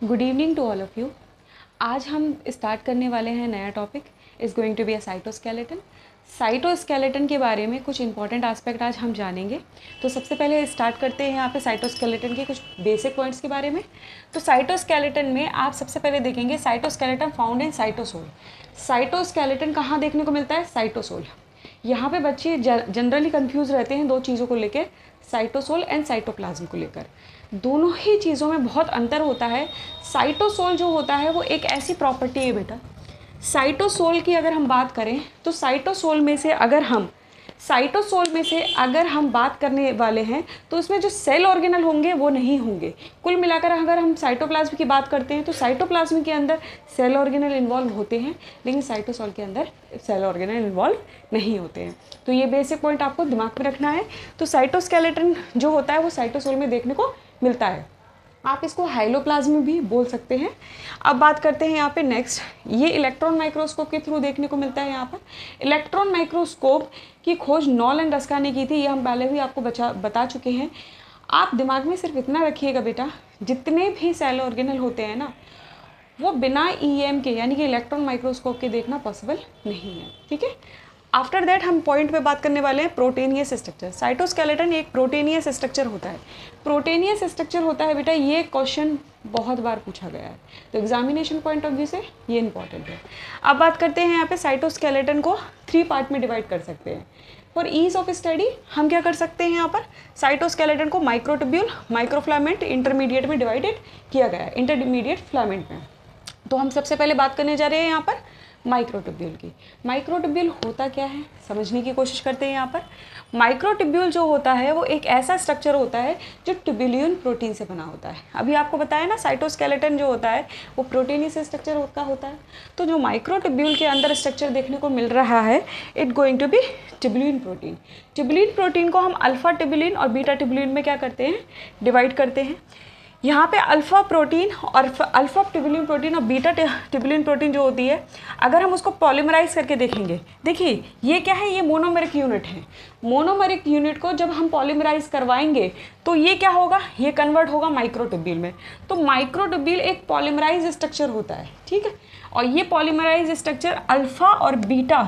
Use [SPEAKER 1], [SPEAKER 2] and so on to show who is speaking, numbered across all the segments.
[SPEAKER 1] Good evening to all of you. आज हम start करने वाले हैं नया topic is going to be a cytoskeleton. Cytoskeleton के बारे में कुछ इंपॉर्टेंट एस्पेक्ट आज हम जानेंगे। तो सबसे पहले स्टार्ट करते हैं यहाँ पे साइटोस्केलेटन के कुछ बेसिक पॉइंट्स के बारे में। तो साइटोस्केलेटन में आप सबसे पहले देखेंगे cytoskeleton found in cytosol. Cytoskeleton कहाँ देखने को मिलता है? साइटोसोल। यहाँ पे बच्चे जनरली कंफ्यूज रहते हैं दो चीज़ों को लेकर, साइटोसोल एंड साइटोप्लाज्म को लेकर। दोनों ही चीज़ों में बहुत अंतर होता है। साइटोसोल जो होता है वो एक ऐसी प्रॉपर्टी है बेटा, साइटोसोल की अगर हम बात करें तो साइटोसोल में से अगर हम बात करने वाले हैं तो उसमें जो सेल ऑर्गेनल होंगे वो नहीं होंगे। कुल मिलाकर अगर हम साइटोप्लाज्म की बात करते हैं तो साइटोप्लाज्म के अंदर सेल ऑर्गेनल इन्वॉल्व होते हैं, लेकिन साइटोसोल के अंदर सेल ऑर्गेनल इन्वॉल्व नहीं होते हैं। तो ये बेसिक पॉइंट आपको दिमाग में रखना है। तो साइटोस्केलेटन जो होता है वो साइटोसोल में देखने को मिलता है। आप इसको हाइलोप्लाज्म भी बोल सकते हैं। अब बात करते हैं यहाँ पे नेक्स्ट, ये इलेक्ट्रॉन माइक्रोस्कोप के थ्रू देखने को मिलता है। यहाँ पर इलेक्ट्रॉन माइक्रोस्कोप की खोज नॉलन रस्का ने की थी, ये हम पहले भी आपको बता चुके हैं। आप दिमाग में सिर्फ इतना रखिएगा बेटा, जितने भी सेल ऑर्गेनल होते हैं ना वो बिना ईएम के यानी कि इलेक्ट्रॉन माइक्रोस्कोप के देखना पॉसिबल नहीं है, ठीक है। आफ्टर दैट हम पॉइंट पे बात करने वाले हैं प्रोटेनियस स्ट्रक्चर। साइटोस्केलेटन एक प्रोटेनियस स्ट्रक्चर होता है। प्रोटेनियस स्ट्रक्चर होता है बेटा, ये क्वेश्चन बहुत बार पूछा गया है, तो एग्जामिनेशन पॉइंट ऑफ व्यू से ये इंपॉर्टेंट है। अब बात करते हैं यहाँ पे साइटोस्केलेटन को 3 पार्ट में डिवाइड कर सकते हैं। फॉर ईज ऑफ स्टडी हम क्या कर सकते हैं, यहाँ पर साइटोस्केलेटन को माइक्रोट्यूब्यूल, माइक्रोफिलामेंट, इंटरमीडिएट में डिवाइडेड किया गया है, इंटरमीडिएट फिलामेंट में। तो हम सबसे पहले बात करने जा रहे हैं यहाँ पर माइक्रोट्यूब्यूल की। माइक्रोट्यूब्यूल होता क्या है समझने की कोशिश करते हैं। यहाँ पर माइक्रोट्यूब्यूल जो होता है वो एक ऐसा स्ट्रक्चर होता है जो ट्यूबुलिन प्रोटीन से बना होता है। अभी आपको बताया ना साइटोस्केलेटन जो होता है वो प्रोटीनियस स्ट्रक्चर का होता है। तो जो माइक्रोट्यूब्यूल के अंदर स्ट्रक्चर देखने को मिल रहा है it going to be tubulin protein. Tubulin protein को हम अल्फा ट्यूबुलिन और बीटा ट्यूबुलिन में क्या करते हैं, डिवाइड करते हैं। यहाँ पे अल्फ़ा प्रोटीन और अल्फ़ा ट्यूबुलिन प्रोटीन और बीटा ट्यूबुलिन प्रोटीन जो होती है, अगर हम उसको पॉलीमराइज करके देखेंगे, देखिए ये क्या है, ये मोनोमेरिक यूनिट है। मोनोमेरिक यूनिट को जब हम पॉलीमराइज करवाएंगे तो ये क्या होगा, ये कन्वर्ट होगा माइक्रोट्यूब्यूल में। तो माइक्रोट्यूब्यूल एक पॉलीमराइज स्ट्रक्चर होता है, ठीक है। और ये पॉलीमराइज स्ट्रक्चर अल्फ़ा और बीटा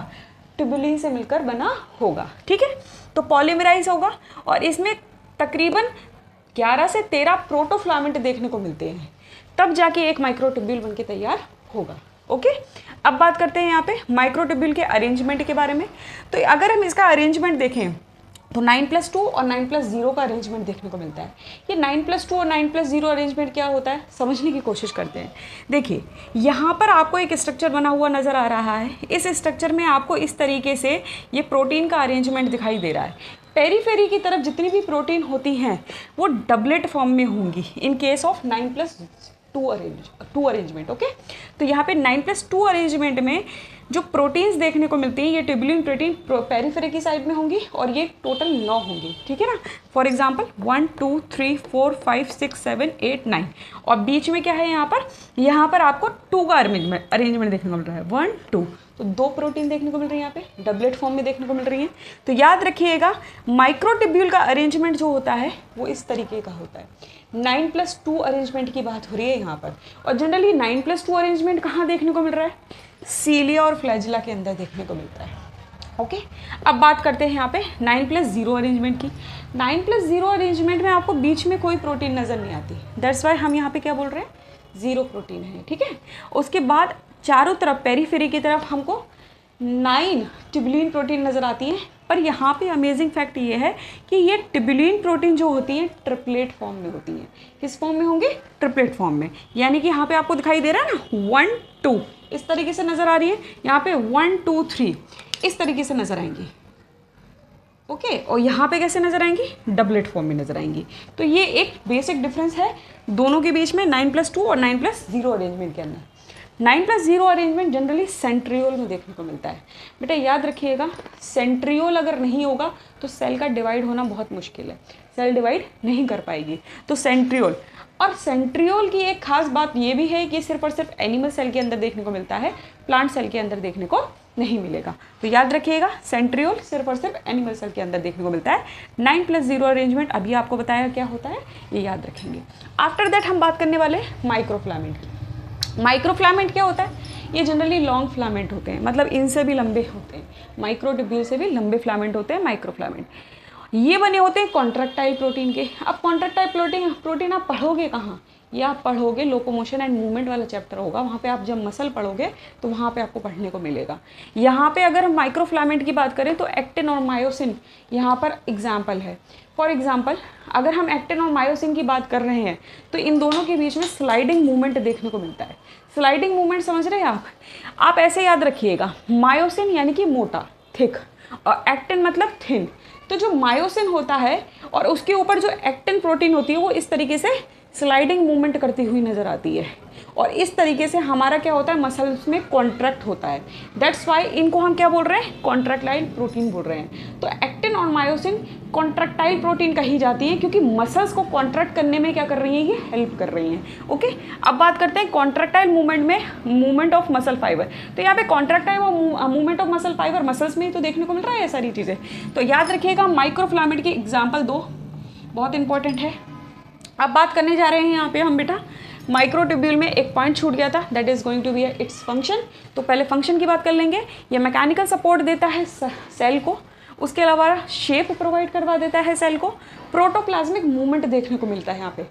[SPEAKER 1] ट्यूबुलिन से मिलकर बना होगा, ठीक है। तो पॉलीमराइज होगा और इसमें तकरीबन 11 से 13 प्रोटोफ्लामेंट देखने को मिलते हैं, तब जाके एक माइक्रोट्यूब्यूल बनके तैयार होगा। ओके, अब बात करते हैं यहाँ पे माइक्रोट्यूब्यूल के अरेंजमेंट के बारे में। तो अगर हम इसका अरेंजमेंट देखें तो 9+2 और 9+0 का अरेंजमेंट देखने को मिलता है। ये 9+2 और 9+0 अरेंजमेंट क्या होता है समझने की कोशिश करते हैं। देखिए यहाँ पर आपको एक स्ट्रक्चर बना हुआ नज़र आ रहा है। इस स्ट्रक्चर में आपको इस तरीके से ये प्रोटीन का अरेंजमेंट दिखाई दे रहा है। पेरीफेरी की तरफ जितनी भी प्रोटीन होती हैं वो डबलेट फॉर्म में होंगी in case of 9+2 arrangement. Okay, तो यहाँ पे 9+2 अरेंजमेंट में जो प्रोटीन्स देखने को मिलती हैं ये ट्यूबुलिन प्रोटीन पेरीफेरी की साइड में होंगी और ये टोटल 9 होंगी, ठीक है ना। फॉर एग्जांपल 1 2 3 4 5 6 7 8 9 और बीच में क्या है, यहाँ पर आपको 2 का अरेंजमेंट देखने को मिल रहा है, 1 2। तो 2 प्रोटीन देखने को मिल रही है, यहाँ पे डबलेट फॉर्म में देखने को मिल रही हैं। तो याद रखिएगा माइक्रोट्यूब्यूल का अरेंजमेंट जो होता है वो इस तरीके का होता है। 9+2 अरेंजमेंट की बात हो रही है यहाँ पर, और जनरली 9+2 अरेंजमेंट कहाँ देखने को मिल रहा है, सीलिया और फ्लैजिला के अंदर देखने को मिलता है। ओके, अब बात करते हैं यहाँ पे 9+0 अरेंजमेंट की। 9+0 अरेंजमेंट में आपको बीच में कोई प्रोटीन नज़र नहीं आती, दैट्स वाई हम यहाँ पे क्या बोल रहे हैं, 0 प्रोटीन है, ठीक है। उसके बाद चारों तरफ पेरीफेरी की तरफ हमको 9 ट्यूबुलिन प्रोटीन नज़र आती हैं। पर यहाँ पे अमेजिंग फैक्ट ये है कि ये ट्यूबुलिन प्रोटीन जो होती हैं ट्रिपलेट फॉर्म में होती हैं। किस फॉर्म में होंगे, ट्रिपलेट फॉर्म में। यानी कि यहाँ पे आपको दिखाई दे रहा है ना 1 2 इस तरीके से नज़र आ रही है, यहाँ पे 1 2 3 इस तरीके से नज़र आएंगी। ओके, और यहाँ पे कैसे नज़र आएंगी, डबलेट फॉर्म में नज़र आएंगी। तो ये एक बेसिक डिफरेंस है दोनों के बीच में 9+2 और 9+0 अरेंजमेंट के अंदर। 9+0 अरेंजमेंट जनरली सेंट्रियोल में देखने को मिलता है। बेटा याद रखिएगा, सेंट्रियोल अगर नहीं होगा तो सेल का डिवाइड होना बहुत मुश्किल है, सेल डिवाइड नहीं कर पाएगी। तो सेंट्रियोल, और सेंट्रियोल की एक खास बात ये भी है कि सिर्फ और सिर्फ एनिमल सेल के अंदर देखने को मिलता है, प्लांट सेल के अंदर देखने को नहीं मिलेगा। तो याद रखिएगा सेंट्रियोल सिर्फ और सिर्फ एनिमल सेल के अंदर देखने को मिलता है। 9+0 अरेंजमेंट अभी आपको बताया क्या होता है, ये याद रखेंगे। आफ्टर दैट हम बात करने वाले माइक्रोफिलामेंट की। माइक्रोफिलामेंट क्या होता है, ये जनरली लॉन्ग फिलामेंट होते हैं, मतलब इनसे भी लंबे होते हैं, माइक्रोट्यूब्यूल से भी लंबे फिलामेंट होते हैं माइक्रोफिलामेंट। ये बने होते हैं कॉन्ट्रैक्टाइल प्रोटीन के। अब कॉन्ट्रैक्टाइल प्रोटीन आप पढ़ोगे कहाँ, ये आप पढ़ोगे लोकोमोशन एंड मूवमेंट वाला चैप्टर होगा, वहाँ पे आप जब मसल पढ़ोगे तो वहाँ पे आपको पढ़ने को मिलेगा। यहाँ पे अगर हम माइक्रोफिलामेंट की बात करें तो एक्टिन और मायोसिन यहाँ पर एग्जाम्पल है। फॉर एग्जाम्पल अगर हम एक्टिन और मायोसिन की बात कर रहे हैं तो इन दोनों के बीच में स्लाइडिंग मूवमेंट देखने को मिलता है। स्लाइडिंग मूवमेंट समझ रहे हैं आप ऐसे याद रखिएगा, मायोसिन यानी कि मोटा, थिक, और एक्टिन मतलब थिन। तो जो मायोसिन होता है और उसके ऊपर जो एक्टिन प्रोटीन होती है वो इस तरीके से स्लाइडिंग मूवमेंट करती हुई नज़र आती है, और इस तरीके से हमारा क्या होता है, मसल्स में कॉन्ट्रैक्ट होता है। दैट्स वाई इनको हम क्या बोल रहे हैं, कॉन्ट्रैक्टाइल प्रोटीन बोल रहे हैं। तो एक्टिन और मायोसिन कॉन्ट्रैक्टाइल प्रोटीन कही जाती है क्योंकि मसल्स को कॉन्ट्रैक्ट करने में क्या कर रही हैं, ये हेल्प कर रही हैं। ओके, अब बात करते हैं कॉन्ट्रैक्टाइल मूवमेंट में मूवमेंट ऑफ मसल फाइबर। तो यहाँ पे कॉन्ट्रैक्टाइल और movement of muscle fibre muscles में ही तो देखने को मिल रहा है ये सारी चीज़ें। तो याद रखिएगा माइक्रोफिलामेंट की एग्जाम्पल दो बहुत इंपॉर्टेंट है। अब बात करने जा रहे हैं यहाँ पे हम बेटा, माइक्रोट्यूब्यूल में एक पॉइंट छूट गया था, that is going to be its function. तो पहले फंक्शन की बात कर लेंगे। ये मैकेनिकल सपोर्ट देता है सेल को, उसके अलावा शेप प्रोवाइड करवा देता है सेल को। प्रोटोप्लाज्मिक मूवमेंट देखने को मिलता है यहाँ पे।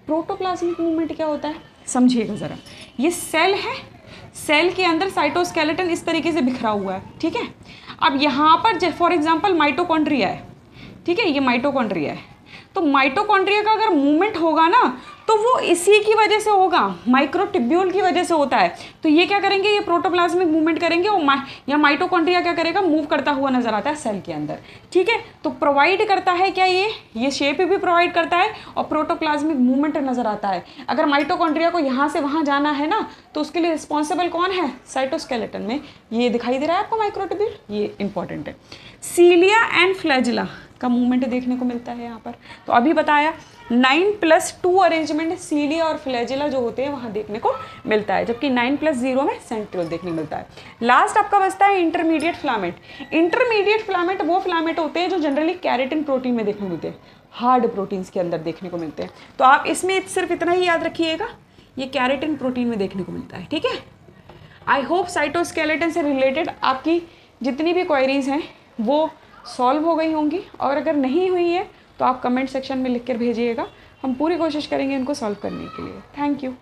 [SPEAKER 1] प्रोटोप्लाज्मिक मूवमेंट क्या होता है समझिएगा ज़रा। ये सेल है, सेल के अंदर साइटोस्केलेटन इस तरीके से बिखरा हुआ है, ठीक है। अब यहाँ पर फॉर एग्जाम्पल माइटोकॉन्ड्रिया है, ठीक है, ये माइटोकॉन्ड्रिया है। तो माइटोकॉन्ड्रिया का अगर मूवमेंट होगा ना तो वो इसी की वजह से होगा, माइक्रोट्यूब्यूल की वजह से होता है। तो ये क्या करेंगे, ये प्रोटोप्लाज्मिक मूवमेंट करेंगे और यहाँ माइटोकॉन्ड्रिया क्या करेगा, मूव करता हुआ नजर आता है सेल के अंदर, ठीक है। तो प्रोवाइड करता है क्या, ये शेप भी प्रोवाइड करता है और प्रोटोप्लाज्मिक मूवमेंट नजर आता है। अगर माइटोकॉन्ड्रिया को यहाँ से वहाँ जाना है ना तो उसके लिए रिस्पॉन्सिबल कौन है, साइटोस्केलेटन में ये दिखाई दे रहा है आपको माइक्रोट्यूब्यूल, ये इंपॉर्टेंट है। सीलिया एंड फ्लैजिला का मूवमेंट देखने को मिलता है यहाँ पर। तो अभी बताया 9+2 अरेंजमेंट सीलिया और फ्लैजिला जो होते हैं वहाँ देखने को मिलता है, जबकि 9+0 में सेंट्रियोल देखने को मिलता है। लास्ट आपका बचता है इंटरमीडिएट फिलामेंट। इंटरमीडिएट फिलामेंट वो फिलामेंट होते हैं जो जनरली कैरेटिन प्रोटीन में देखने को मिलते हैं, हार्ड प्रोटीन्स के अंदर देखने को मिलते हैं। तो आप इसमें सिर्फ इतना ही याद रखिएगा, ये कैरेटिन प्रोटीन में देखने को मिलता है, ठीक है। आई होप साइटोस्केलेटन से रिलेटेड आपकी जितनी भी क्वेरीज हैं वो सॉल्व हो गई होंगी, और अगर नहीं हुई है तो आप कमेंट सेक्शन में लिख कर भेजिएगा, हम पूरी कोशिश करेंगे इनको सॉल्व करने के लिए। Thank you.